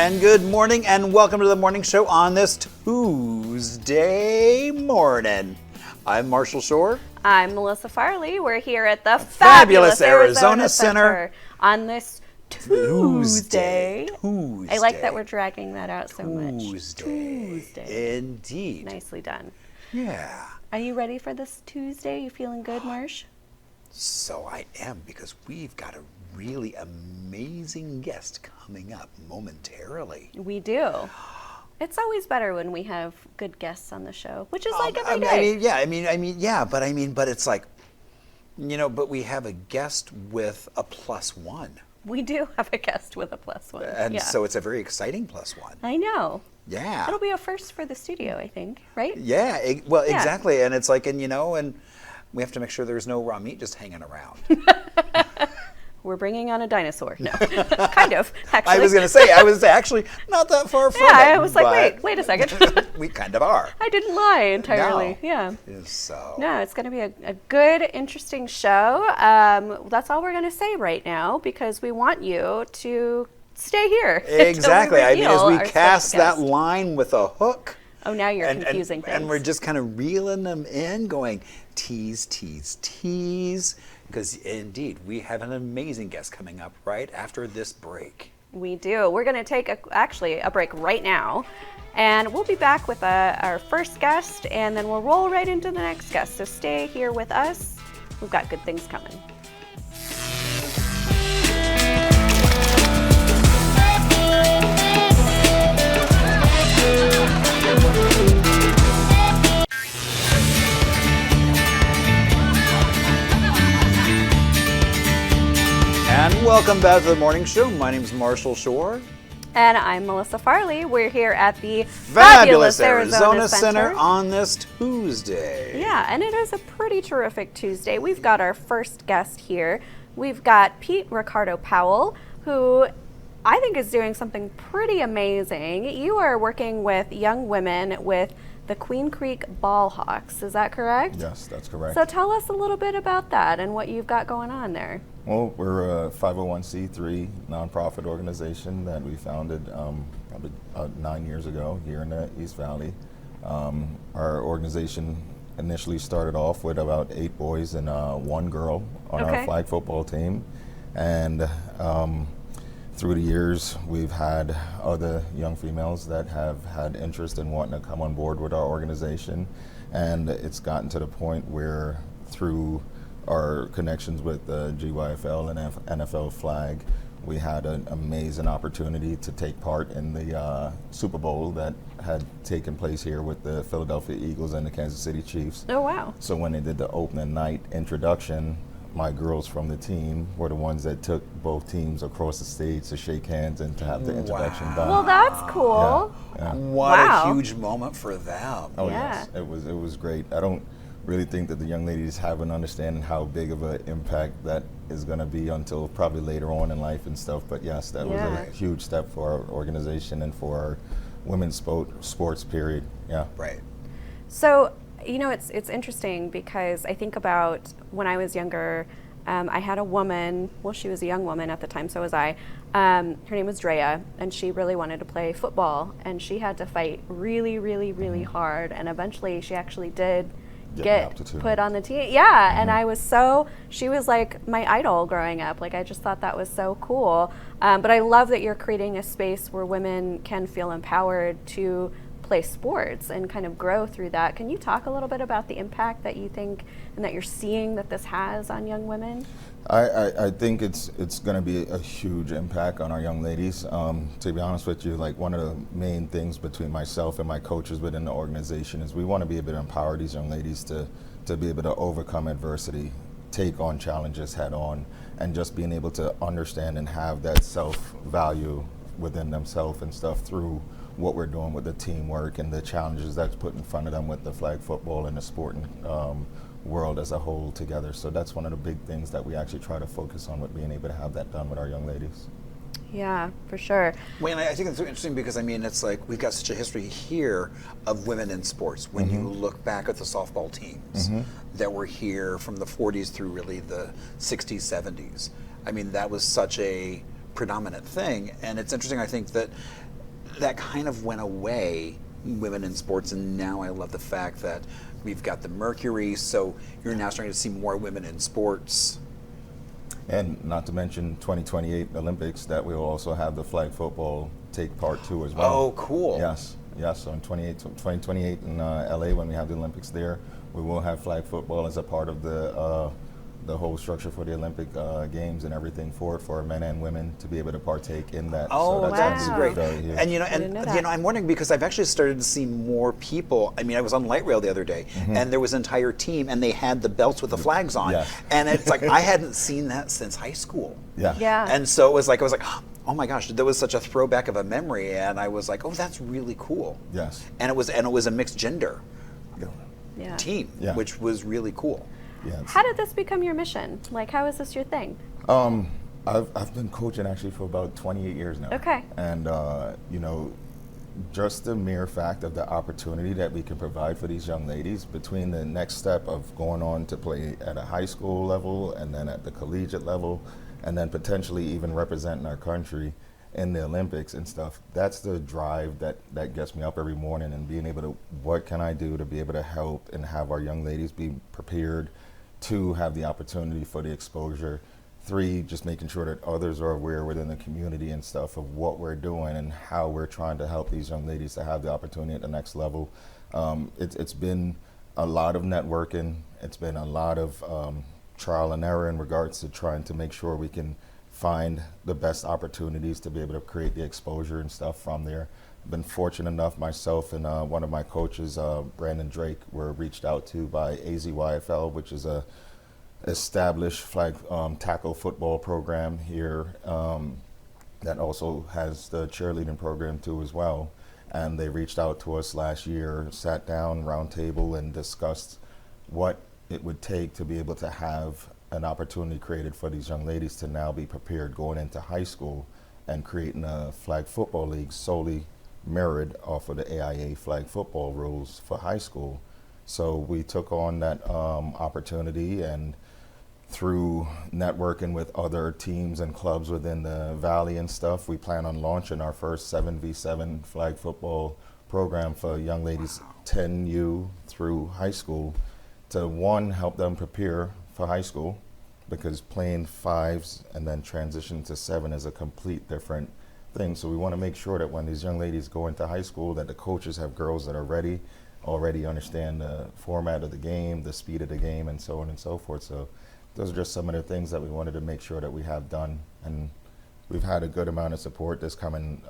And good morning and welcome to the morning show on this Tuesday morning. I'm Marshall Shore. I'm Melissa Farley. We're here at the fabulous Arizona Center on this Tuesday. I like that we're dragging that out so much. Tuesday. Indeed. Nicely done. Yeah. Are you ready for this Tuesday? You feeling good, Marsh? So I am, because we've got a really amazing guest coming up momentarily. We do. It's always better when we have good guests on the show, which is like every day. But it's like, but we have a guest with a +1. We do have a guest with a +1. And so it's a very exciting +1. I know. Yeah. It'll be a first for the studio, I think, right? Yeah, exactly. And it's like, and we have to make sure there's no raw meat just hanging around. We're bringing on a dinosaur. No, kind of, actually. I was going to say, actually not that far from it. Yeah, I was like, wait a second. We kind of are. I didn't lie entirely. No. Yeah. So. No, it's going to be a good, interesting show. That's all we're going to say right now, because we want you to stay here. Exactly. I mean, as we cast that line with a hook. Oh, now you're confusing things. And we're just kind of reeling them in, going tease, tease, tease. Because indeed, we have an amazing guest coming up right after this break. We do. We're going to take a break right now. And we'll be back with our first guest, and then we'll roll right into the next guest. So stay here with us. We've got good things coming. And welcome back to the morning show. My name is Marshall Shore. And I'm Melissa Farley. We're here at the fabulous Arizona Center on this Tuesday. Yeah, and it is a pretty terrific Tuesday. We've got our first guest here. We've got Pete-Ricardo Powell, who I think is doing something pretty amazing. You are working with young women with the Queen Creek Ball Hawks. Is that correct? Yes, that's correct. So tell us a little bit about that and what you've got going on there. Well, we're a 501c3 nonprofit organization that we founded probably 9 years ago here in the East Valley. Our organization initially started off with about 8 boys and 1 girl on our flag football team. And through the years, we've had other young females that have had interest in wanting to come on board with our organization. And it's gotten to the point where through our connections with the GYFL and NFL flag, we had an amazing opportunity to take part in the Super Bowl that had taken place here with the Philadelphia Eagles and the Kansas City Chiefs. Oh, wow. So when they did the opening night introduction, my girls from the team were the ones that took both teams across the stage to shake hands and to have the introduction done. Well, that's cool. Yeah. What a huge moment for them. Oh, yes. It was great. I don't really think that the young ladies have an understanding how big of an impact that is going to be until probably later on in life and stuff. But yes, that was a huge step for our organization and for our women's sports period. Yeah. Right. So, it's interesting because I think about when I was younger, I had a woman, well, she was a young woman at the time, so was I. Her name was Drea, and she really wanted to play football, and she had to fight really, really, really hard, and eventually she actually did get put on the team. Yeah, and she was like my idol growing up. Like, I just thought that was so cool. But I love that you're creating a space where women can feel empowered to play sports and kind of grow through that. Can you talk a little bit about the impact that you think and that you're seeing that this has on young women? I think it's going to be a huge impact on our young ladies. To be honest with you, like, one of the main things between myself and my coaches within the organization is we want to be able to empower these young ladies to be able to overcome adversity, take on challenges head on, and just being able to understand and have that self-value within themselves and stuff through what we're doing with the teamwork and the challenges that's put in front of them with the flag football and the sporting world as a whole together. So that's one of the big things that we actually try to focus on, with being able to have that done with our young ladies. Yeah, for sure. Well, I think it's interesting because, it's like we've got such a history here of women in sports. When you look back at the softball teams that were here from the 40s through really the 60s, 70s, that was such a predominant thing. And it's interesting, I think, that that kind of went away, women in sports, and now I love the fact that we've got the Mercury, so you're now starting to see more women in sports. And not to mention 2028 Olympics, that we will also have the flag football take part too as well. Oh, cool. Yes, so in 2028 in LA, when we have the Olympics there, we will have flag football as a part of the whole structure for the Olympic Games and everything for men and women to be able to partake in that. Oh, so that's wow. great. very huge. And didn't know that. I'm wondering because I've actually started to see more people. I mean, I was on light rail the other day, and there was an entire team, and they had the belts with the flags on, Yes. and it's like I hadn't seen that since high school. Yeah. And so it was like I was like, oh my gosh, that was such a throwback of a memory, and I was like, oh, that's really cool. Yes. And it was a mixed gender Yeah. team, Yeah. which was really cool. Yes. How did this become your mission? Like, how is this your thing? I've been coaching actually for about 28 years now. Okay. And you know, just the mere fact of the opportunity that we can provide for these young ladies between the next step of going on to play at a high school level and then at the collegiate level and then potentially even representing our country in the Olympics and stuff, that's the drive that gets me up every morning, and being able to, what can I do to be able to help and have our young ladies be prepared to have the opportunity for the exposure. 3, just making sure that others are aware within the community and stuff of what we're doing and how we're trying to help these young ladies to have the opportunity at the next level. It's been a lot of networking. It's been a lot of trial and error in regards to trying to make sure we can find the best opportunities to be able to create the exposure and stuff from there. I've been fortunate enough myself and one of my coaches, Brandon Drake, were reached out to by AZYFL, which is a established flag tackle football program here that also has the cheerleading program too as well. And they reached out to us last year, sat down, round table, and discussed what it would take to be able to have an opportunity created for these young ladies to now be prepared going into high school and creating a flag football league solely mirrored off of the AIA flag football rules for high school. So we took on that opportunity, and through networking with other teams and clubs within the Valley and stuff, we plan on launching our first 7v7 flag football program for young ladies 10U through high school to, one, help them prepare for high school, because playing 5s and then transition to 7 is a complete different thing. So we want to make sure that when these young ladies go into high school, that the coaches have girls that are ready, already understand the format of the game, the speed of the game, and so on and so forth. So those are just some of the things that we wanted to make sure that we have done. And we've had a good amount of support. This coming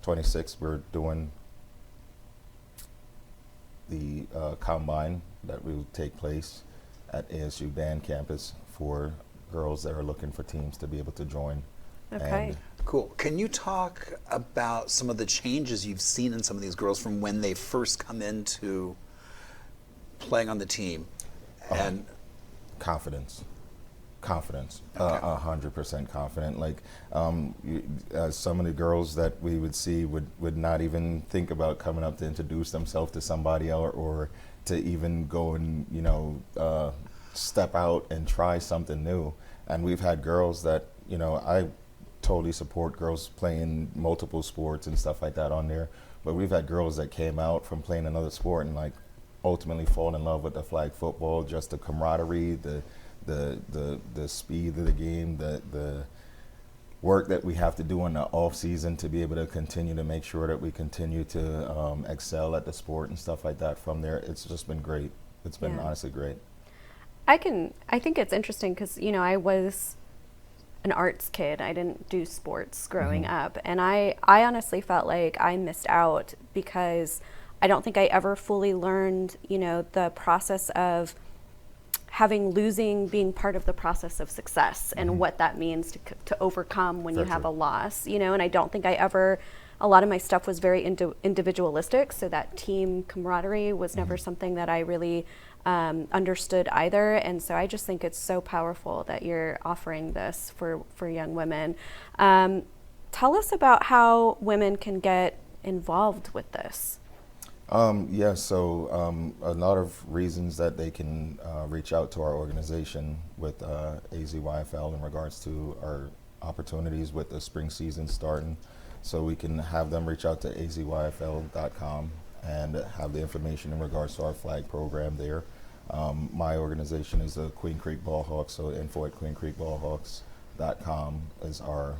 26th, we're doing the combine that will take place at ASU band campus for girls that are looking for teams to be able to join. Okay. And Cool. Can you talk about some of the changes you've seen in some of these girls from when they first come into playing on the team? And confidence, Okay. 100% confident. Like some of the girls that we would see would not even think about coming up to introduce themselves to somebody, or to even go and step out and try something new. And we've had girls that, I totally support girls playing multiple sports and stuff like that on there, but we've had girls that came out from playing another sport and like ultimately fall in love with the flag football, just the camaraderie, the speed of the game, the work that we have to do in the off season to be able to continue to make sure that we continue to excel at the sport and stuff like that. From there, it's just been great. It's been honestly great. I think it's interesting because, I was an arts kid. I didn't do sports growing up. And I honestly felt like I missed out because I don't think I ever fully learned, the process of losing being part of the process of success and what that means to overcome when you have a loss, and I don't think a lot of my stuff was very individualistic. So that team camaraderie was never something that I really understood either. And so I just think it's so powerful that you're offering this for young women. Tell us about how women can get involved with this. So a lot of reasons that they can reach out to our organization with AZYFL in regards to our opportunities with the spring season starting. So we can have them reach out to azyfl.com and have the information in regards to our flag program there. My organization is the Queen Creek Ballhawks, so info at queencreekballhawks.com is our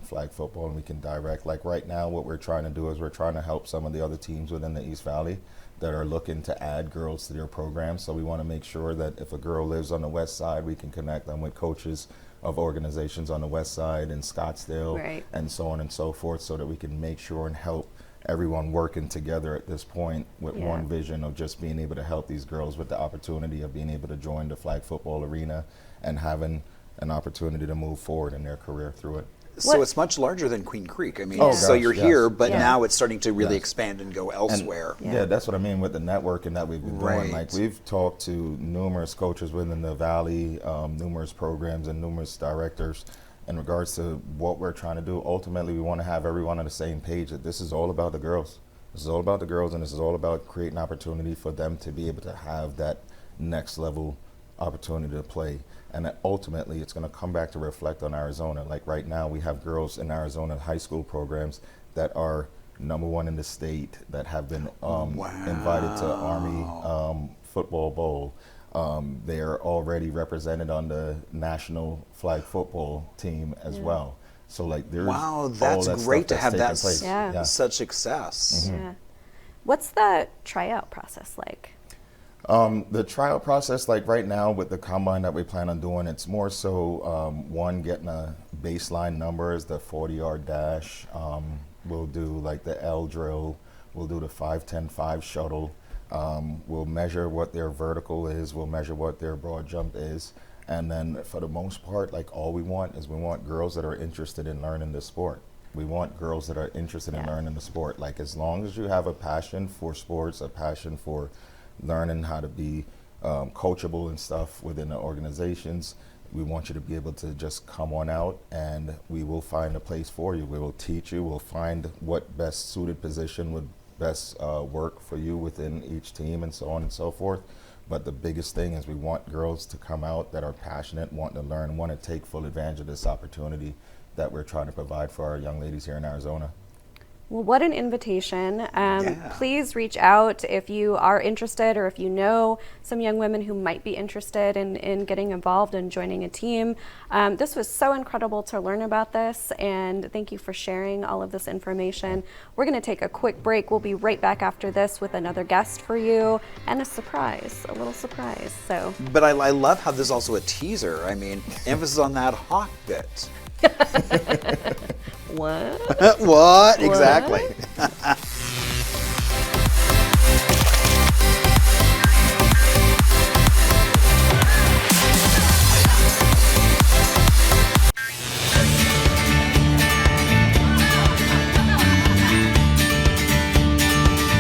flag football, and we can direct. Like right now, what we're trying to do is we're trying to help some of the other teams within the East Valley that are looking to add girls to their program. So we want to make sure that if a girl lives on the west side, we can connect them with coaches of organizations on the west side in Scottsdale, Right. and so on and so forth, so that we can make sure and help everyone working together at this point with Yeah. one vision of just being able to help these girls with the opportunity of being able to join the flag football arena and having an opportunity to move forward in their career through it. So What- it's much larger than Queen Creek. I mean, Oh, so gosh, you're yes. here, but Yeah. now it's starting to really Yes. expand and go And elsewhere. yeah, that's what I mean with the networking that we've been doing. Right. Like we've talked to numerous coaches within the Valley, numerous programs and numerous directors in regards to what we're trying to do. Ultimately, we want to have everyone on the same page that this is all about the girls. This is all about the girls, and this is all about creating opportunity for them to be able to have that next level opportunity to play. And that ultimately, it's going to come back to reflect on Arizona. Like right now, we have girls in Arizona high school programs that are #1 in the state, that have been invited to Army Football Bowl. They are already represented on the national flag football team as well. So like there's Wow, all that's that great stuff to that's have taking that place. Yeah. such success. Yeah. What's the tryout process like? The trial process, like right now with the combine that we plan on doing, it's more so one, getting a baseline numbers, the 40-yard dash. We'll do like the L drill. We'll do the 5-10-5 shuttle. We'll measure what their vertical is. We'll measure what their broad jump is. And then for the most part, like all we want is we want girls that are interested in learning the sport. We want girls that are interested in Yeah. learning the sport. Like as long as you have a passion for sports, a passion for learning how to be coachable and stuff within the organizations, we want you to be able to just come on out, and we will find a place for you. We will teach you. We'll find what best suited position would best work for you within each team, and so on and so forth. But the biggest thing is we want girls to come out that are passionate, want to learn, want to take full advantage of this opportunity that we're trying to provide for our young ladies here in Arizona. Well, what an invitation. Yeah. Please reach out if you are interested, or if you know some young women who might be interested in getting involved and joining a team. This was so incredible to learn about this, and thank you for sharing all of this information. We're going to take a quick break. We'll be right back after this with another guest for you and a surprise, a little surprise. So, But I love how this is also a teaser. I mean, emphasis on that hawk bit. what? What? Exactly.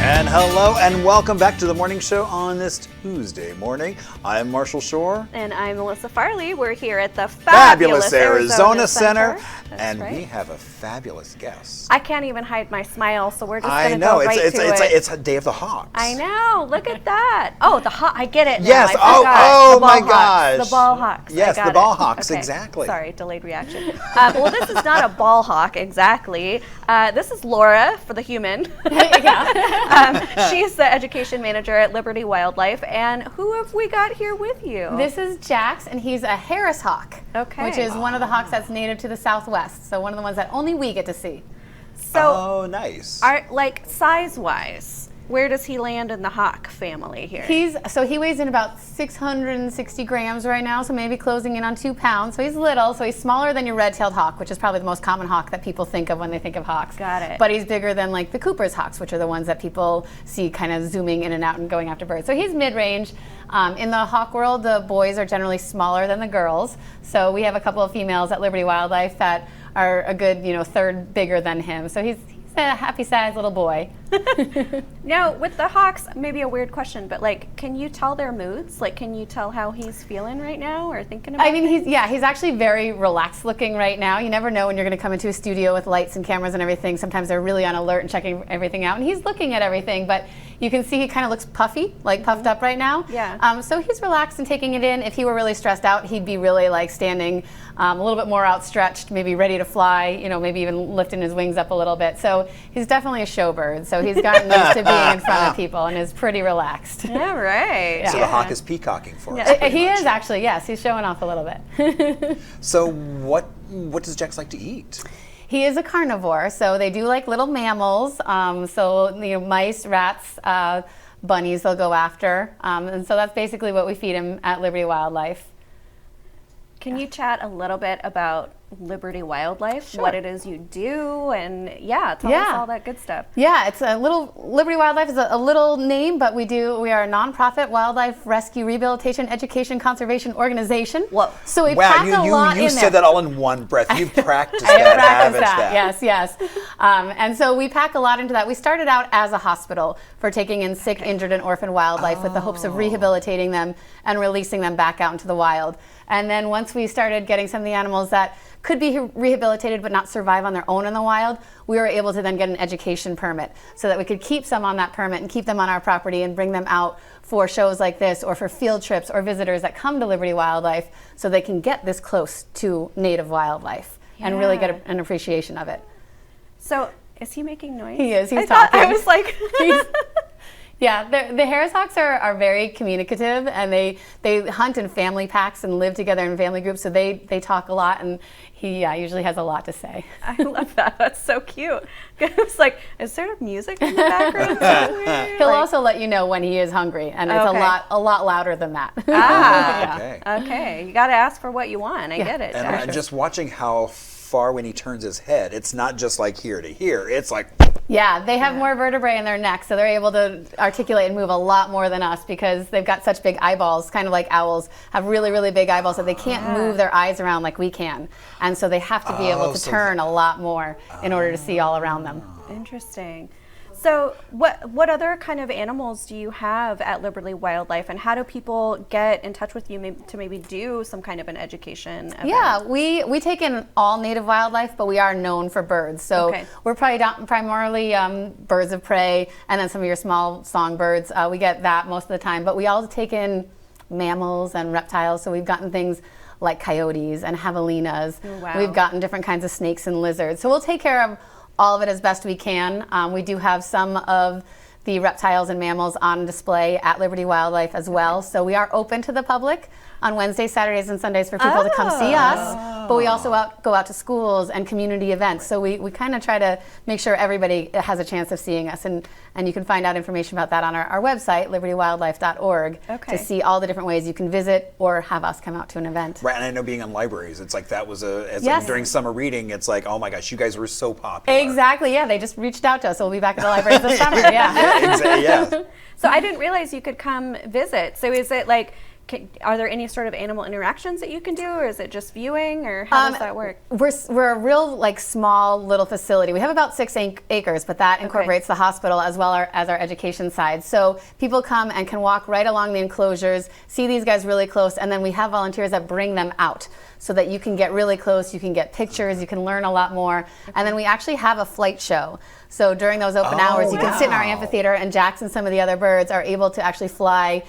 And hello and welcome back to the morning show on this Tuesday morning. I'm Marshall Shore. And I'm Melissa Farley. We're here at the Fabulous Arizona Center. That's And right. we have a fabulous guest. I can't even hide my smile, so we're just I going to know, go right it's to it. it's a day of the Hawks. I know. Look at that. Oh, the hawk. I get it now. Yes. I forgot. Oh The ball my hawks. gosh. The ball hawks. Yes, I got the ball it. hawks, Okay. exactly. Sorry, delayed reaction. Well, this is not a ball hawk exactly. This is Laura for the human. She's the education manager at Liberty Wildlife. And who have we got here with you? This is Jax, and he's a Harris hawk, Okay. which is one of the hawks that's native to the Southwest. So one of the ones that only we get to see. So, Oh, nice. are like size-wise, where does he land in the hawk family here? He weighs in about 660 grams right now, so maybe closing in on 2 pounds. So he's little, so he's smaller than your red-tailed hawk, which is probably the most common hawk that people think of when they think of hawks. Got it. But he's bigger than like the Cooper's hawks, which are the ones that people see kind of zooming in and out and going after birds. So he's mid-range. In the hawk world, the boys are generally smaller than the girls. So we have a couple of females at Liberty Wildlife that are a good, third bigger than him. So he's a happy-sized little boy. Now, with the hawks, maybe a weird question, but like, can you tell their moods? Like, can you tell how he's feeling right now or thinking about I mean, he's actually very relaxed looking right now. You never know when you're going to come into a studio with lights and cameras and everything. Sometimes they're really on alert and checking everything out, and he's looking at everything, but You can see he kind of looks puffy, like puffed up right now. Yeah. So he's relaxed and taking it in. If he were really stressed out, he'd be really like standing a little bit more outstretched, maybe ready to fly, you know, maybe even lifting his wings up a little bit. So he's definitely a showbird. So he's gotten used to being in front of people and is pretty relaxed. Yeah, right. So the hawk is peacocking for us. He is actually, yes. He's showing off a little bit. So what does Jax like to eat? He is a carnivore, so they do like little mammals. So you know, mice, rats, bunnies they'll go after. And so that's basically what we feed him at Liberty Wildlife. Can you chat a little bit about Liberty Wildlife, Sure. what it is you do, and tell us all that good stuff. Yeah, it's a little, Liberty Wildlife is a little name, but we are a nonprofit wildlife rescue, rehabilitation, education, conservation organization. Whoa. So we pack a lot in you there. said that all in one breath. You've practiced I have that, practiced haven't that. Yes. And so we pack a lot into that. We started out as a hospital for taking in sick, injured, and orphaned wildlife with the hopes of rehabilitating them and releasing them back out into the wild. And then once we started getting some of the animals that could be rehabilitated but not survive on their own in the wild, we were able to then get an education permit so that we could keep some on that permit and keep them on our property and bring them out for shows like this or for field trips or visitors that come to Liberty Wildlife so they can get this close to native wildlife and really get an appreciation of it. So is he making noise? He is. He's talking. talking. I was like... Yeah, the Harris Hawks are very communicative, and they hunt in family packs and live together in family groups, so they talk a lot, and he usually has a lot to say. I love that. That's so cute. I was like, is there music in the background somewhere? He'll also let you know when he is hungry, and it's a lot louder than that. Okay. You got to ask for what you want. I get it. And just watching how far when he turns his head, it's not just like here to here. It's like... Yeah, they have more vertebrae in their neck, so they're able to articulate and move a lot more than us because they've got such big eyeballs, kind of like owls have really, really big eyeballs that they can't move their eyes around like we can. And so they have to be able to turn a lot more in order to see all around them. Interesting. So what other kind of animals do you have at Liberty Wildlife, and how do people get in touch with you to maybe do some kind of an education event? Yeah, we take in all native wildlife, but we are known for birds. So we're primarily birds of prey, and then some of your small songbirds. We get that most of the time, but we also take in mammals and reptiles. So we've gotten things like coyotes and javelinas. Oh, wow. We've gotten different kinds of snakes and lizards. So we'll take care of all of it as best we can. We do have some of the reptiles and mammals on display at Liberty Wildlife as well. So we are open to the public on Wednesdays, Saturdays, and Sundays for people to come see us. But we also go out to schools and community events. So we kind of try to make sure everybody has a chance of seeing us. And you can find out information about that on our website, libertywildlife.org, to see all the different ways you can visit or have us come out to an event. Right, and I know being in libraries, it's like that was like during summer reading, it's like, oh my gosh, you guys were so popular. Exactly, yeah. They just reached out to us. So we'll be back at the libraries this summer, yeah. Exactly, yeah. So I didn't realize you could come visit. So is it like, are there any sort of animal interactions that you can do, or is it just viewing, or how does that work? We're a real small little facility. We have about 6 acres, but that incorporates the hospital as well as our education side. So people come and can walk right along the enclosures, see these guys really close, and then we have volunteers that bring them out so that you can get really close, you can get pictures, you can learn a lot more. And then we actually have a flight show. So during those open hours, you can sit in our amphitheater, and Jax and some of the other birds are able to actually fly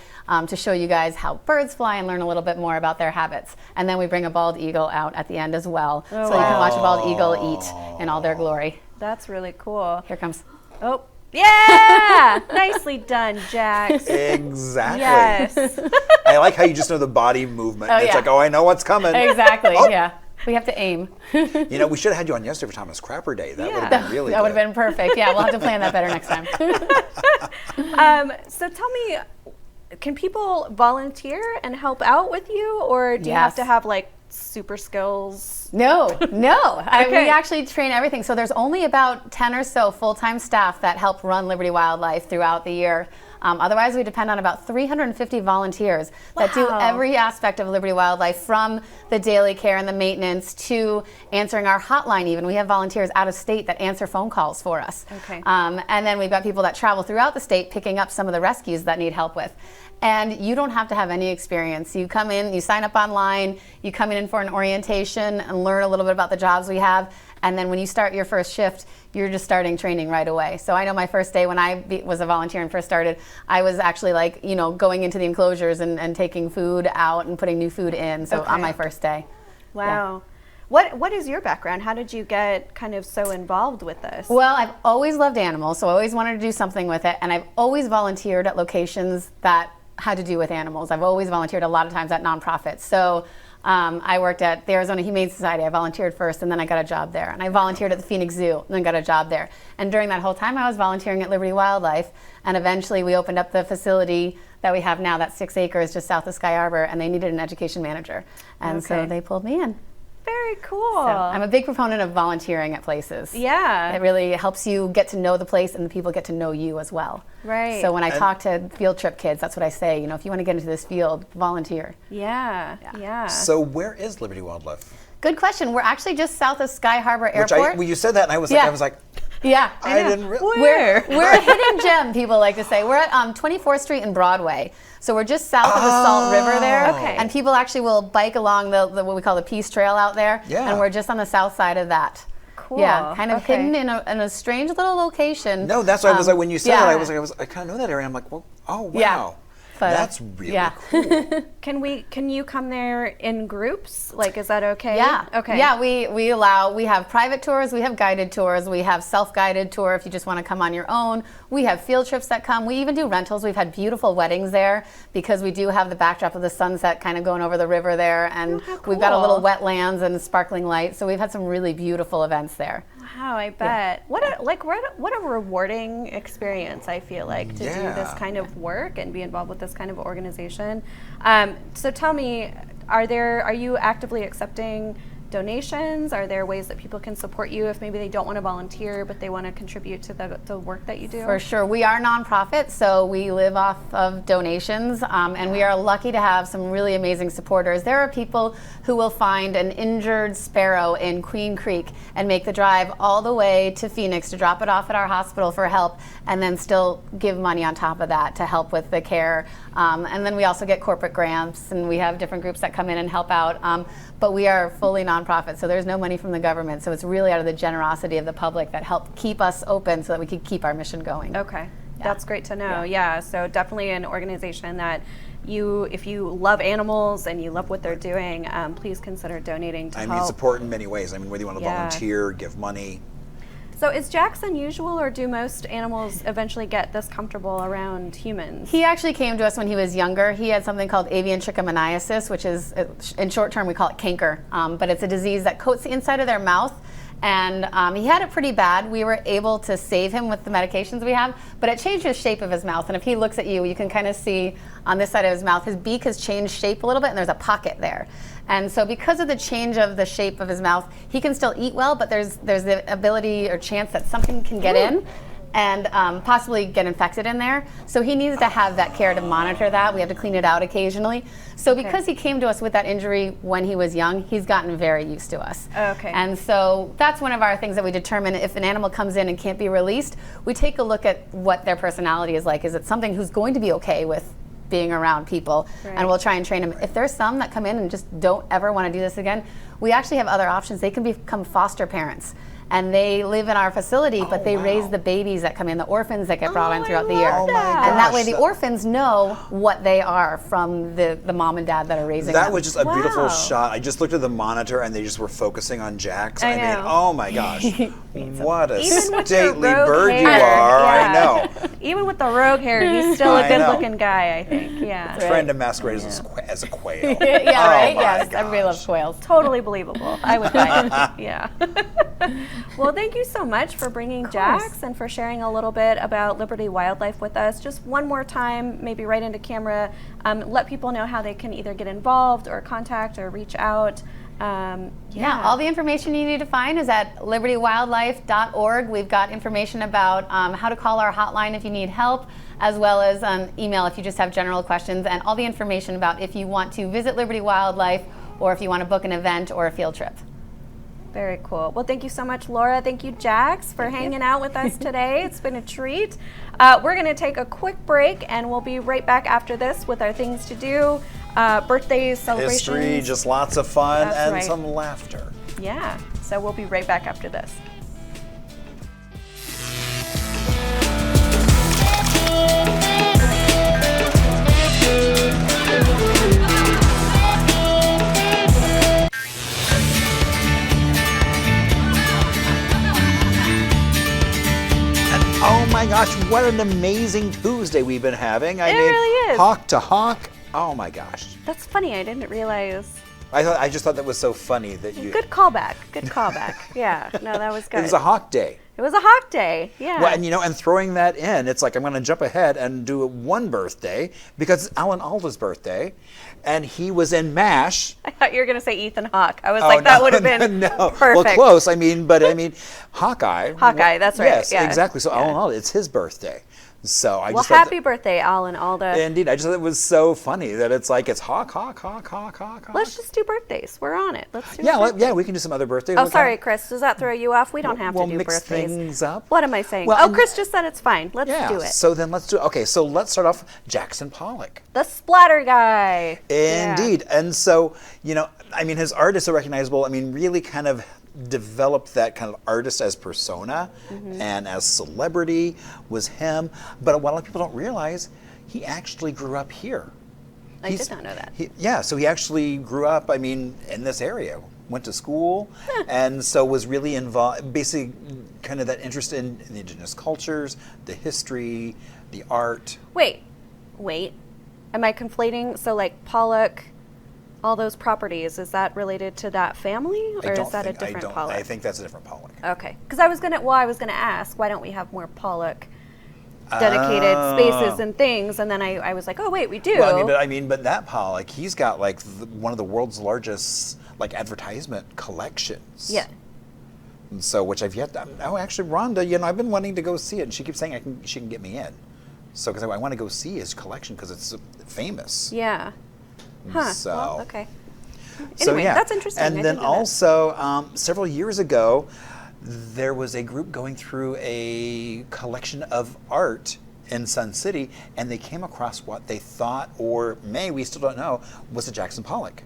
to show you guys how birds fly and learn a little bit more about their habits. And then we bring a bald eagle out at the end as well. So you can watch a bald eagle eat in all their glory. That's really cool. Here comes. Oh, yeah! Nicely done, Jax. Exactly. Yes. I like how you just know the body movement. It's like, oh, I know what's coming. Exactly, yeah. We have to aim. You know, we should have had you on yesterday for Thomas Crapper Day. That would have been really That would have been perfect. Yeah, we'll have to plan that better next time. So tell me, can people volunteer and help out with you, or do you have to have super skills? No. We actually train everything. So there's only about 10 or so full-time staff that help run Liberty Wildlife throughout the year. Otherwise, we depend on about 350 volunteers that do every aspect of Liberty Wildlife, from the daily care and the maintenance to answering our hotline even. We have volunteers out of state that answer phone calls for us. And then we've got people that travel throughout the state picking up some of the rescues that need help with. And you don't have to have any experience. You come in, you sign up online, you come in for an orientation and learn a little bit about the jobs we have, And then when you start your first shift, you're just starting training right away. So I know my first day when I was a volunteer and first started, I was actually like, going into the enclosures and taking food out and putting new food in. So on my first day. Wow. What is your background? How did you get kind of so involved with this? Well, I've always loved animals, so I always wanted to do something with it. And I've always volunteered at locations that had to do with animals. I've always volunteered a lot of times at nonprofits. So I worked at the Arizona Humane Society. I volunteered first, and then I got a job there. And I volunteered at the Phoenix Zoo, and then got a job there. And during that whole time, I was volunteering at Liberty Wildlife. And eventually, we opened up the facility that we have now, that's 6 acres just south of Sky Harbor, and they needed an education manager. And so they pulled me in. Very cool. So I'm a big proponent of volunteering at places. Yeah. It really helps you get to know the place, and the people get to know you as well. Right. So when I talk to field trip kids, that's what I say. If you want to get into this field, volunteer. Yeah. So where is Liberty Wildlife? Good question. We're actually just south of Sky Harbor Airport. When you said that, and I was like, yeah, I didn't realize. We're a hidden gem, people like to say. We're at 24th Street and Broadway. So we're just south of the Salt River there. Okay. And people actually will bike along the what we call the Peace Trail out there. Yeah. And we're just on the south side of that. Cool. Yeah, kind of hidden in a strange little location. No, that's why I was like, when you said yeah. that, I kind of know that area. I'm like, well, oh, wow. Yeah. But, that's really cool. Can you come there in groups? Like, is that okay? Yeah. Okay. Yeah, we have private tours, we have guided tours, we have self-guided tour if you just want to come on your own. We have field trips that come. We even do rentals. We've had beautiful weddings there because we do have the backdrop of the sunset kind of going over the river there, and we've got a little wetlands and sparkling lights. So we've had some really beautiful events there. Wow, I bet. What a rewarding experience, I feel like, to do this kind of work and be involved with this kind of organization. So tell me, are you actively accepting donations? Are there ways that people can support you if maybe they don't want to volunteer but they want to contribute to the work that you do? For sure. We are nonprofit, so we live off of donations, and we are lucky to have some really amazing supporters. There are people who will find an injured sparrow in Queen Creek and make the drive all the way to Phoenix to drop it off at our hospital for help, and then still give money on top of that to help with the care. And then we also get corporate grants, and we have different groups that come in and help out. But we are fully nonprofit, so there's no money from the government. So it's really out of the generosity of the public that help keep us open so that we can keep our mission going. Okay, that's great to know. Yeah, so definitely an organization that if you love animals and you love what they're doing, please consider donating to help. I mean, support in many ways. I mean, whether you want to volunteer, give money. So is Jax unusual, or do most animals eventually get this comfortable around humans? He actually came to us when he was younger. He had something called avian trichomoniasis, which is, in short term, we call it canker. But it's a disease that coats the inside of their mouth. And he had it pretty bad. We were able to save him with the medications we have, but it changed the shape of his mouth. And if he looks at you, you can kind of see on this side of his mouth, his beak has changed shape a little bit, and there's a pocket there. And so because of the change of the shape of his mouth, he can still eat well, but there's the ability or chance that something can get in and possibly get infected in there. So he needs to have that care to monitor that. We have to clean it out occasionally. So because he came to us with that injury when he was young, he's gotten very used to us. Okay. And so that's one of our things that we determine. If an animal comes in and can't be released, we take a look at what their personality is like. Is it something who's going to be okay with being around people? And we'll try and train them. If there's some that come in and just don't ever want to do this again, we actually have other options. They can become foster parents. And they live in our facility, but they raise the babies that come in, the orphans that get brought in throughout the year. Oh my And that way gosh. the orphans know what they are from the mom and dad that are raising them. That was just a beautiful shot. I just looked at the monitor and they just were focusing on Jax. I mean, know. oh my gosh. What a Even with your stately rogue bird you hair, are. I yeah. know. Even with the rogue hair, he's still a I know. good-looking guy, I think. Yeah. Trying to masquerade as a quail. Yeah, right? my Yes, gosh. everybody loves quails. Totally believable. I would buy it. Yeah. Well, thank you so much for bringing Jax and for sharing a little bit about Liberty Wildlife with us. Just one more time, maybe right into camera, let people know how they can either get involved or contact or reach out. Yeah, all the information you need to find is at libertywildlife.org. We've got information about how to call our hotline if you need help, as well as email if you just have general questions, and all the information about if you want to visit Liberty Wildlife or if you want to book an event or a field trip. Very cool. Well, thank you so much, Laura. Thank you, Jax, for hanging out with us today. It's been a treat. We're going to take a quick break, and we'll be right back after this with our things to do, birthdays, celebrations. History, just lots of fun That's and right. some laughter. Yeah. So we'll be right back after this. Oh my gosh, what an amazing Tuesday we've been having. I mean, really is. Hawk to Hawk. Oh my gosh. That's funny. I didn't realize. I just thought that was so funny that you. Good callback. Good callback. Yeah. No, that was good. It was a Hawk day. It was a Hawk day. Yeah. Well, and and throwing that in, it's like I'm going to jump ahead and do one birthday because it's Alan Alda's birthday, and he was in MASH. I thought you were going to say Ethan Hawke. I was like, that would have been no. perfect. Well, close. I mean, Hawkeye. Hawkeye, that's right. Yes, yeah. exactly. So yeah. Alan Alda, it's his birthday. So I well, just thought happy birthday, Alan Alda. Indeed, I just thought it was so funny that it's like it's Hawk. Let's just do birthdays. We're on it. Let's do Yeah, we can do some other birthdays. Oh, sorry, Chris. Does that throw you off? We don't have we'll to do mix birthdays. things up. What am I saying? Well, Chris just said it's fine. Let's do it. So then let's do it. Okay, so let's start off Jackson Pollock. The splatter guy. Indeed. Yeah. And so, his art is so recognizable. I mean, really kind of developed that kind of artist as persona and as celebrity was him. But what a lot of people don't realize, he actually grew up here. I did not know that. So he actually grew up, in this area. Went to school, and so was really involved, basically kind of that interest in the indigenous cultures, the history, the art. Wait. Am I conflating? So like Pollock, all those properties, is that related to that family, or is that a different Pollock? I think that's a different Pollock. Okay, because I was gonna ask, why don't we have more Pollock dedicated spaces and things? And then I was like, oh wait, we do. Well, but that Pollock, he's got like one of the world's largest like advertisement collections. Yeah. And so, which I've yet. Actually, Rhonda, I've been wanting to go see it, and she keeps saying she can get me in. So, because I want to go see his collection because it's famous. Yeah. Huh. So, well, okay. Anyway, that's interesting. And then also, several years ago, there was a group going through a collection of art in Sun City, and they came across what they thought, or we still don't know, was a Jackson Pollock.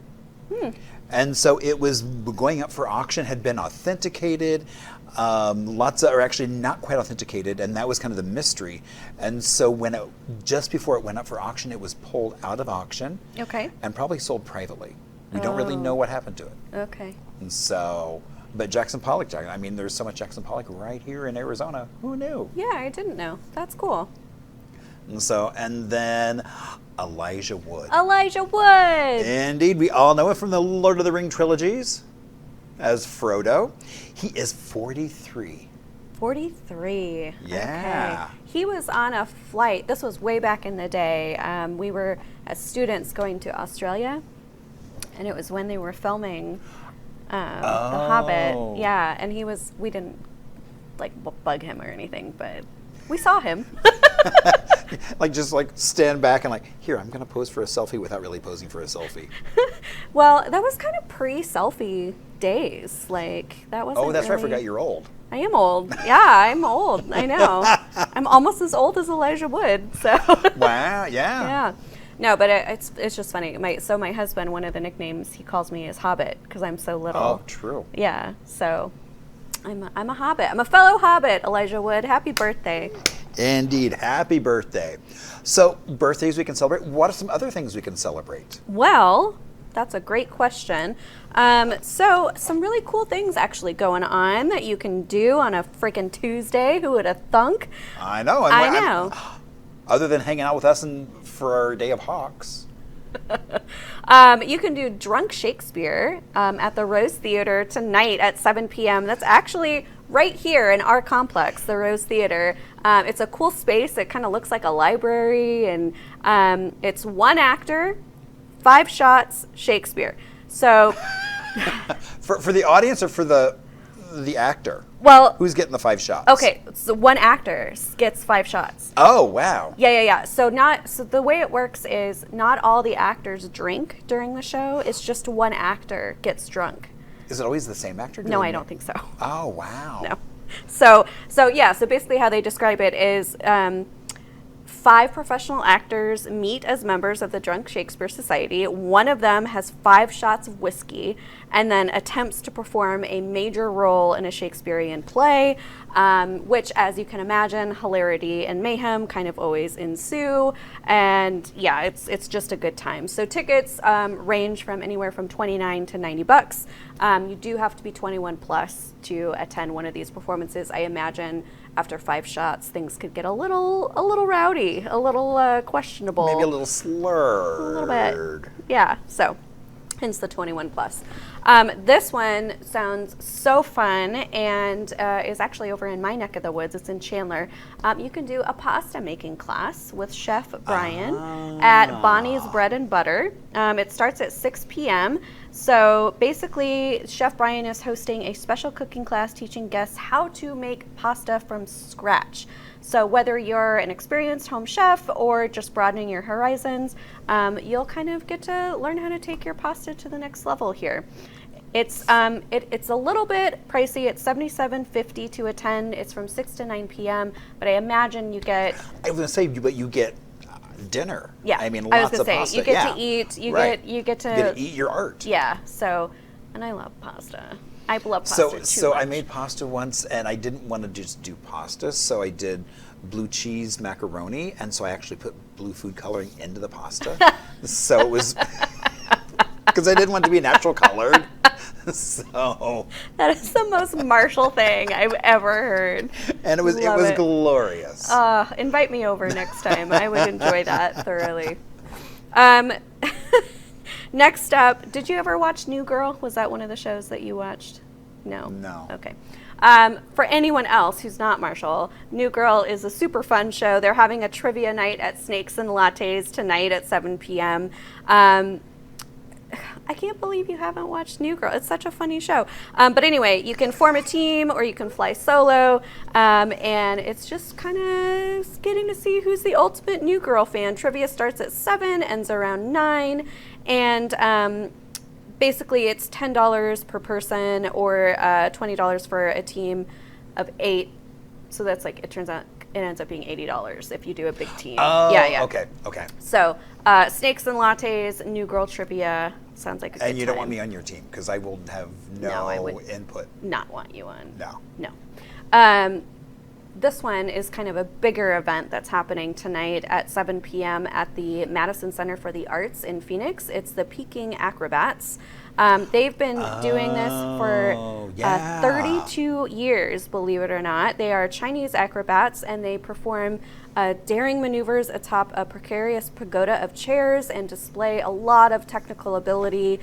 And so it was going up for auction, had been authenticated, or actually not quite authenticated, and that was kind of the mystery. And so just before it went up for auction, it was pulled out of auction. Okay. And probably sold privately. We don't really know what happened to it. Okay. And so, but Jackson Pollock, there's so much Jackson Pollock right here in Arizona. Who knew? Yeah, I didn't know. That's cool. And then Elijah Wood. Elijah Wood! Indeed, we all know it from the Lord of the Ring trilogies as Frodo. He is 43. 43. Yeah. Okay. He was on a flight. This was way back in the day. We were as students going to Australia, and it was when they were filming The Hobbit. Yeah, and we didn't like bug him or anything, but we saw him. just stand back and here, I'm going to pose for a selfie without really posing for a selfie. Well, that was kind of pre-selfie days. That wasn't. Oh, that's right. I really... forgot you're old. I am old. Yeah, I'm old. I know. I'm almost as old as Elijah Wood. So. Wow. Yeah. Yeah. No, but it's just funny. My husband, one of the nicknames he calls me is Hobbit because I'm so little. Oh, true. Yeah. So, I'm a Hobbit. I'm a fellow Hobbit, Elijah Wood. Happy birthday. Indeed. Happy birthday. So, birthdays we can celebrate. What are some other things we can celebrate? Well, that's a great question. So, some really cool things actually going on that you can do on a freaking Tuesday. Who would have thunk? I know. I know. Other than hanging out with us for our Day of Hawks. You can do Drunk Shakespeare at the Rose Theater tonight at 7 p.m. That's actually right here in our complex, the Rose Theater. It's a cool space. It kind of looks like a library, and it's one actor, 5 shots, Shakespeare. So, for the audience or for the actor? Well, who's getting the 5 shots? Okay, so one actor gets 5 shots. Oh, wow. Yeah. So the way it works is not all the actors drink during the show. It's just one actor gets drunk. Is it always the same actor? No, I don't think so. Oh, wow. No. So basically how they describe it is 5 professional actors meet as members of the Drunk Shakespeare Society. One of them has 5 shots of whiskey and then attempts to perform a major role in a Shakespearean play, which, as you can imagine, hilarity and mayhem kind of always ensue. And yeah, it's just a good time. So tickets range from anywhere from $29 to $90. You do have to be 21 plus to attend one of these performances. I imagine after 5 shots, things could get a little rowdy, a little questionable. Maybe a little slurred. A little bit. Yeah, so hence the 21 plus. This one sounds so fun and is actually over in my neck of the woods. It's in Chandler. You can do a pasta making class with Chef Brian at Bonnie's Bread and Butter. It starts at 6 p.m. So basically, Chef Brian is hosting a special cooking class teaching guests how to make pasta from scratch. So whether you're an experienced home chef or just broadening your horizons, you'll kind of get to learn how to take your pasta to the next level here. It's a little bit pricey. It's $77.50 to attend. It's from 6 to 9 p.m. But I imagine you get. I was going to say, but you get dinner. Yeah, I mean, I was lots of gonna say, pasta. you get yeah. to eat. You Right. get to. You get to eat your art. Yeah. So, and I love pasta. I love pasta too So much. I made pasta once, and I didn't want to just do pasta, so I did blue cheese macaroni, and so I actually put blue food coloring into the pasta. So it was because I didn't want it to be natural colored. So That is the most Marshall thing I've ever heard. and it was Love glorious. Invite me over next time. I would enjoy that thoroughly. Next up, did you ever watch New Girl? Was that one of the shows that you watched? No. No. Okay. For anyone else who's not Marshall, New Girl is a super fun show. They're having a trivia night at Snakes and Lattes tonight at 7 p.m. I can't believe you haven't watched New Girl. It's such a funny show. But anyway, you can form a team or you can fly solo. And it's just kind of getting to see who's the ultimate New Girl fan. Trivia starts at 7, ends around 9. And basically it's $10 per person or $20 for a team of 8. So that's like, it ends up being $80 if you do a big team. Oh, yeah. Okay. So, Snakes and Lattes, New Girl trivia, sounds like a good And you don't time. want me on your team because I will have No, I no would input. Not want you on. No. This one is kind of a bigger event that's happening tonight at 7 p.m. at the Madison Center for the Arts in Phoenix. It's the Peking Acrobats. They've been doing this for 32 years, believe it or not. They are Chinese acrobats, and they perform daring maneuvers atop a precarious pagoda of chairs and display a lot of technical ability.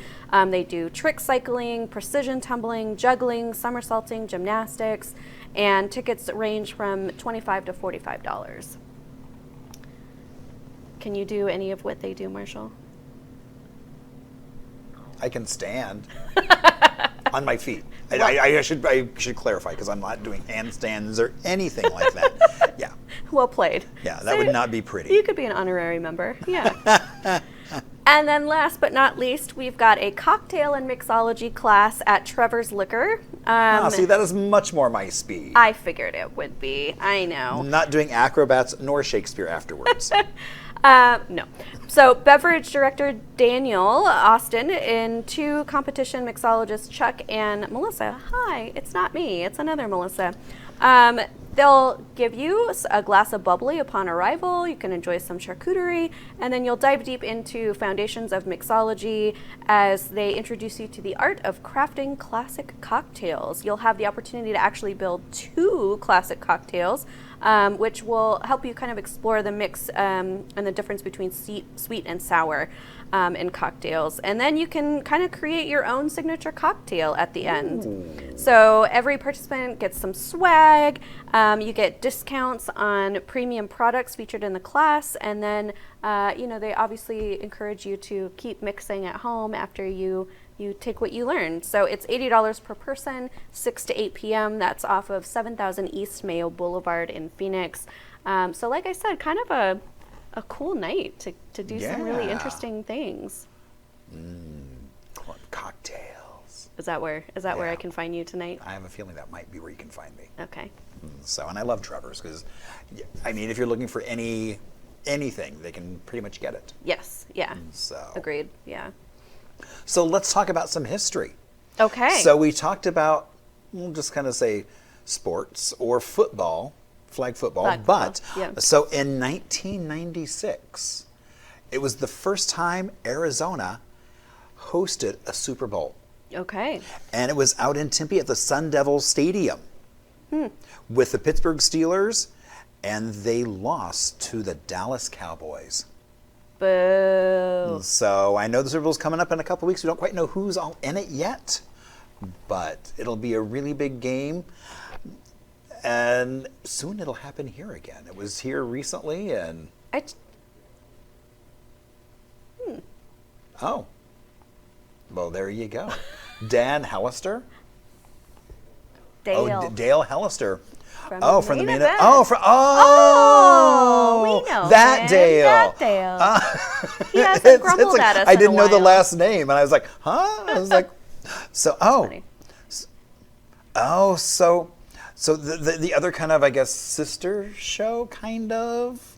They do trick cycling, precision tumbling, juggling, somersaulting, gymnastics, and tickets range from $25 to $45. Can you do any of what they do, Marshall? I can stand on my feet. I should clarify because I'm not doing handstands or anything like that. Yeah. Well played. Yeah, that would not be pretty. You could be an honorary member. Yeah. And then last but not least, we've got a cocktail and mixology class at Trevor's Liquor. See, that is much more my speed. I figured it would be. I know. Not doing acrobats nor Shakespeare afterwards. No. So beverage director Daniel Austin and 2 competition mixologists Chuck and Melissa. Hi, it's not me, it's another Melissa. They'll give you a glass of bubbly upon arrival. You can enjoy some charcuterie, and then you'll dive deep into foundations of mixology as they introduce you to the art of crafting classic cocktails. You'll have the opportunity to actually build 2 classic cocktails, which will help you kind of explore the mix and the difference between sweet and sour in cocktails. And then you can kind of create your own signature cocktail at the end. Ooh. So every participant gets some swag. You get discounts on premium products featured in the class. And then, they obviously encourage you to keep mixing at home after you take what you learned. So it's $80 per person, 6 to 8 p.m. That's off of 7000 East Mayo Boulevard in Phoenix. So like I said, kind of a cool night to do some really Yeah. interesting things. Cocktails. Is that where Yeah. I can find you tonight? I have a feeling that might be where you can find me. Okay. So, and I love Trevor's because, I mean, if you're looking for any anything, they can pretty much get it. Yes. Yeah. So, Agreed. Yeah. so let's talk about some history. Okay. So we talked about, we'll just kind of say sports or football, flag football. Flag but football, yeah. so in 1996, it was the first time Arizona hosted a Super Bowl. Okay. And it was out in Tempe at the Sun Devil Stadium with the Pittsburgh Steelers, and they lost to the Dallas Cowboys. Boo. So I know the Super Bowl's coming up in a couple weeks. We don't quite know who's all in it yet, but it'll be a really big game. And soon it'll happen here again. It was here recently, and oh, well, there you go. Dan Hellister. Dale. Oh, Dale Hellister. From the main event. Oh, we know that him. Dale. That Dale. He hasn't grumbled at us I in didn't a know the while. last name, and I was like, huh? I was like, so Funny. so the other kind of, I guess, sister show, kind of.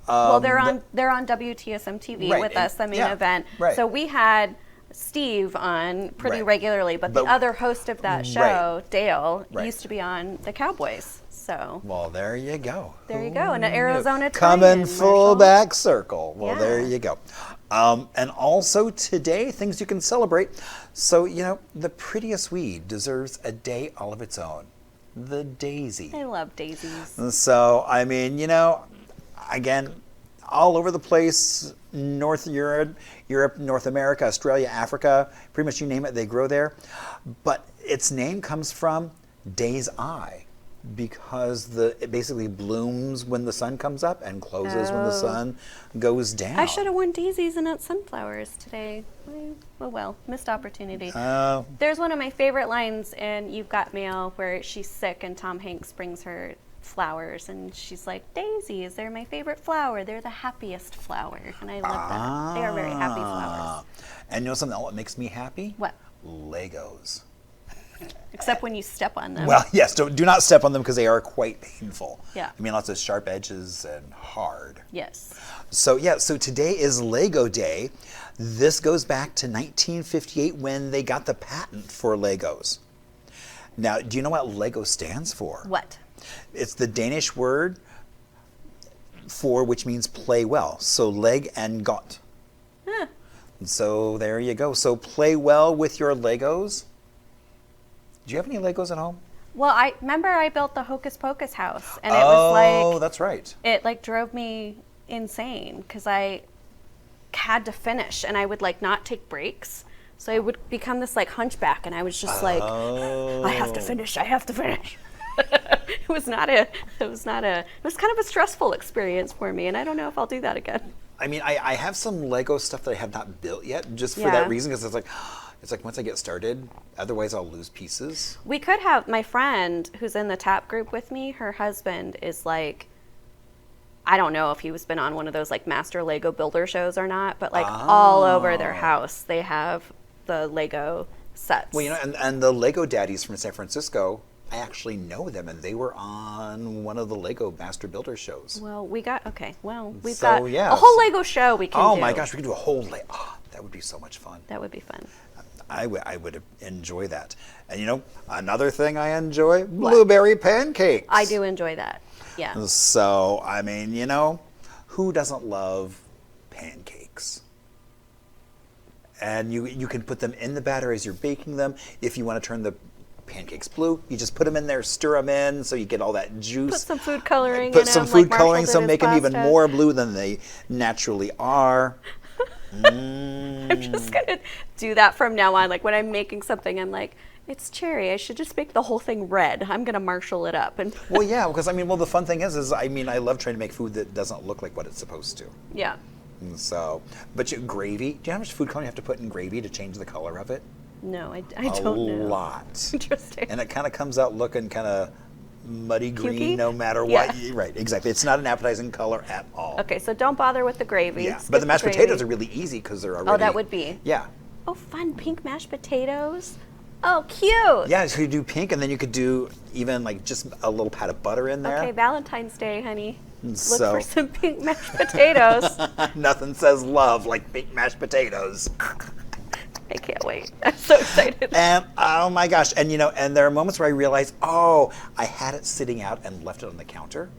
Well, they're on WTSM TV Right, with us, the main yeah, event. right. So we had Steve on pretty Right. regularly, but the other host of that show, Dale, Right. used to be on the Cowboys. So Well, there you go. there you go, an Arizona Coming tie-in, full Marshall. back circle. Well, there Yeah. you go. And also today, things you can celebrate. So, the prettiest weed deserves a day all of its own. The daisy. I love daisies. So, I mean, again, all over the place, North Europe, North America, Australia, Africa, pretty much you name it, they grow there. But its name comes from day's eye, because it basically blooms when the sun comes up and closes when the sun goes down. I should have worn daisies and not sunflowers today. Well, missed opportunity. There's one of my favorite lines in You've Got Mail where she's sick and Tom Hanks brings her flowers and she's like, daisies, they're my favorite flower. They're the happiest flower. And I love that. They are very happy flowers. And you know something else that makes me happy? What? Legos. Except when you step on them. Well, yes, do not step on them because they are quite painful. Yeah. I mean, lots of sharp edges and hard. Yes. So today is Lego Day. This goes back to 1958 when they got the patent for Legos. Now, do you know what Lego stands for? What? It's the Danish word for which means play well. So leg and got. Huh. So there you go. So play well with your Legos. Do you have any Legos at home? Well, I remember I built the Hocus Pocus house and it was like, Oh, that's right. it like drove me insane because I had to finish and I would like not take breaks. So I would become this like hunchback and I was just like, I have to finish. It was kind of a stressful experience for me and I don't know if I'll do that again. I mean, I have some Lego stuff that I have not built yet, just for Yeah. that reason, because it's like once I get started, otherwise I'll lose pieces. We could have my friend who's in the tap group with me, her husband is like, I don't know if he's been on one of those like master Lego builder shows or not, but like all over their house they have the Lego sets. Well, and the Lego daddies from San Francisco, I actually know them, and they were on one of the Lego master builder shows. Well, we've got a whole Lego show we can do. Oh my gosh, we could do a whole that would be so much fun. That would be fun. I would enjoy that. And another thing I enjoy, blueberry pancakes. I do enjoy that. Yeah. So, I mean, who doesn't love pancakes? And you can put them in the batter as you're baking them. If you want to turn the pancakes blue, you just put them in there, stir them in so you get all that juice. Put some food coloring Put in some them, food like coloring, Marshall so did make his them even pasta. more blue than they naturally are. I'm just going to do that from now on. Like when I'm making something, I'm like, it's cherry. I should just make the whole thing red. I'm going to Marshall it up. And Well, yeah, because the fun thing is I love trying to make food that doesn't look like what it's supposed to. yeah. And so, but gravy, do you know how much food coloring you have to put in gravy to change the color of it? No, I don't know. A lot. Interesting. And it kind of comes out looking kind of muddy green Pukey? no matter Yeah. what. Right, exactly. It's not an appetizing color at all. Okay, so don't bother with the gravy. Yeah, Skip but the mashed gravy. potatoes are really easy because they're already... Oh, that would be. Yeah. Oh, fun. Pink mashed potatoes. Oh, cute. Yeah, so you do pink, and then you could do even like just a little pat of butter in there. Okay, Valentine's Day, honey. Look So for some pink mashed potatoes. nothing says love like baked mashed potatoes. I can't wait. I'm so excited. And oh my gosh, and and there are moments where I realize, oh, I had it sitting out and left it on the counter.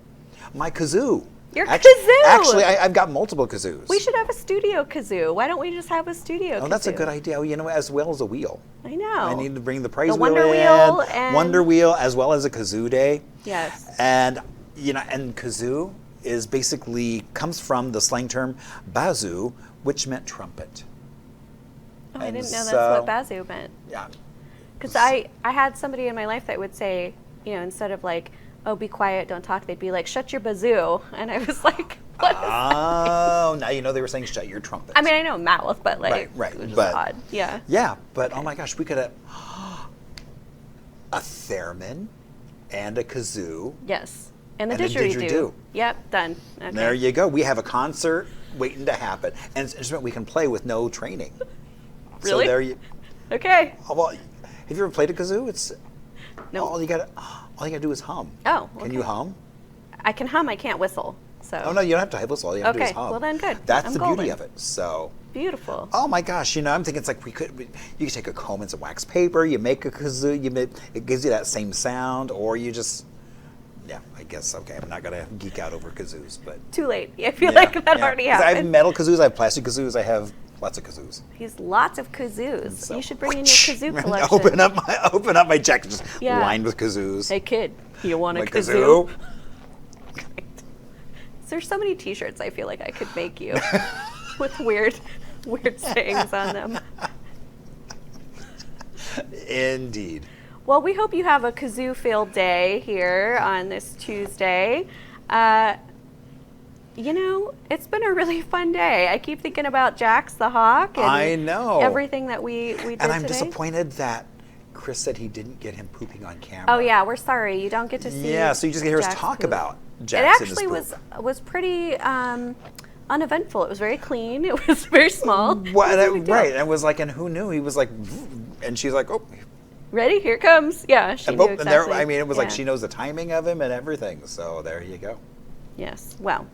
My kazoo. Your Actually, kazoo! Actually, I've got multiple kazoos. We should have a studio kazoo. Why don't we just have a studio kazoo? Oh, that's a good idea. As well as a wheel. I know. I need to bring the praise The wheel Wonder in, Wheel and- Wonder Wheel, as well as a kazoo day. Yes. And and kazoo is basically comes from the slang term bazoo, which meant trumpet. Oh, I And didn't know so- that's what bazoo meant. Yeah. Because I had somebody in my life that would say, instead of like, oh, be quiet, don't talk, they'd be like, shut your bazoo. And I was like, what is Oh, now they were saying shut your trumpet. I mean, I know mouth, but like, Right, it was just but- odd. Yeah. Yeah, but oh my gosh, we could have a theremin and a kazoo. Yes. And the And a didgeridoo. didgeridoo. Yep, done. Okay. There you go. We have a concert waiting to happen, and it's an instrument we can play with no training. Really? So there you. Okay. Oh, well, have you ever played a kazoo? It's No. all you gotta do is hum. Oh, Can you okay. hum? I can hum, I can't whistle. So. Oh no, you don't have to whistle. All you have to do is Okay, hum. well then, good. That's I'm the beauty golden. of it. So. Beautiful. Oh my gosh, I'm thinking it's like you could take a comb and some wax paper, you make a kazoo, it gives you that same sound, or you just, yeah, I guess, okay, I'm not gonna geek out over kazoos, but. Too late. I feel like that already 'Cause I have happened. metal kazoos, I have plastic kazoos, I have lots of kazoos. He's lots of kazoos. So- You should bring in your kazoo collection. open up my jacket, just Yeah. lined with kazoos. Hey kid, you want a My kazoo? There's so many T-shirts I feel like I could make you with weird sayings on them. Indeed. Well, we hope you have a kazoo-filled day here on this Tuesday. It's been a really fun day. I keep thinking about Jax the Hawk and I know. everything that we did And I'm today. disappointed that Chris said he didn't get him pooping on camera. Oh yeah, we're sorry. You don't get to see. Yeah, so you just get to hear us Jax talk poop. about It Jax and his actually poop. was pretty uneventful. It was very clean. It was very small. Well, It was no big deal. right, and it was like, and who knew? He was like, and she's like, oh, Ready? Here it comes. Yeah, she and, knew boop, exactly. and there. I mean, it was like Yeah. she knows the timing of him and everything. So there you go. Yes. Well,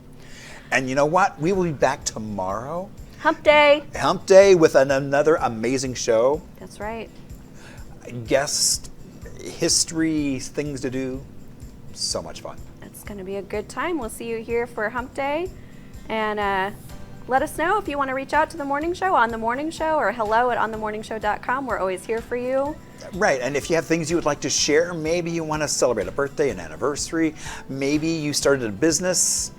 And you know what? We will be back tomorrow, hump day. Hump Day, with another amazing show. That's right. Guest history, things to do. So much fun. It's going to be a good time. We'll see you here for hump day. And let us know if you want to reach out to The Morning Show on The Morning Show or hello@onthemorningshow.com. We're always here for you. Right, and if you have things you would like to share, maybe you want to celebrate a birthday, an anniversary, maybe you started a business,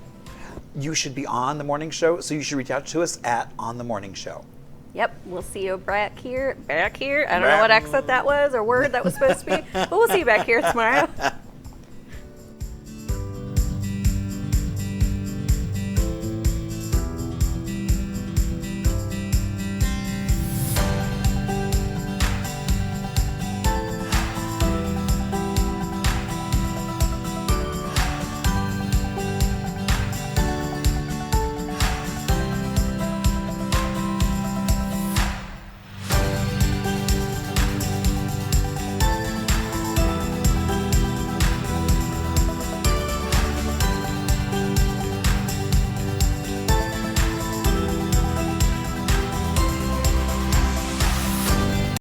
you should be on The Morning Show, so you should reach out to us at On The Morning Show. Yep, we'll see you back here. I don't know what accent that was or word that was supposed to be, but we'll see you back here tomorrow.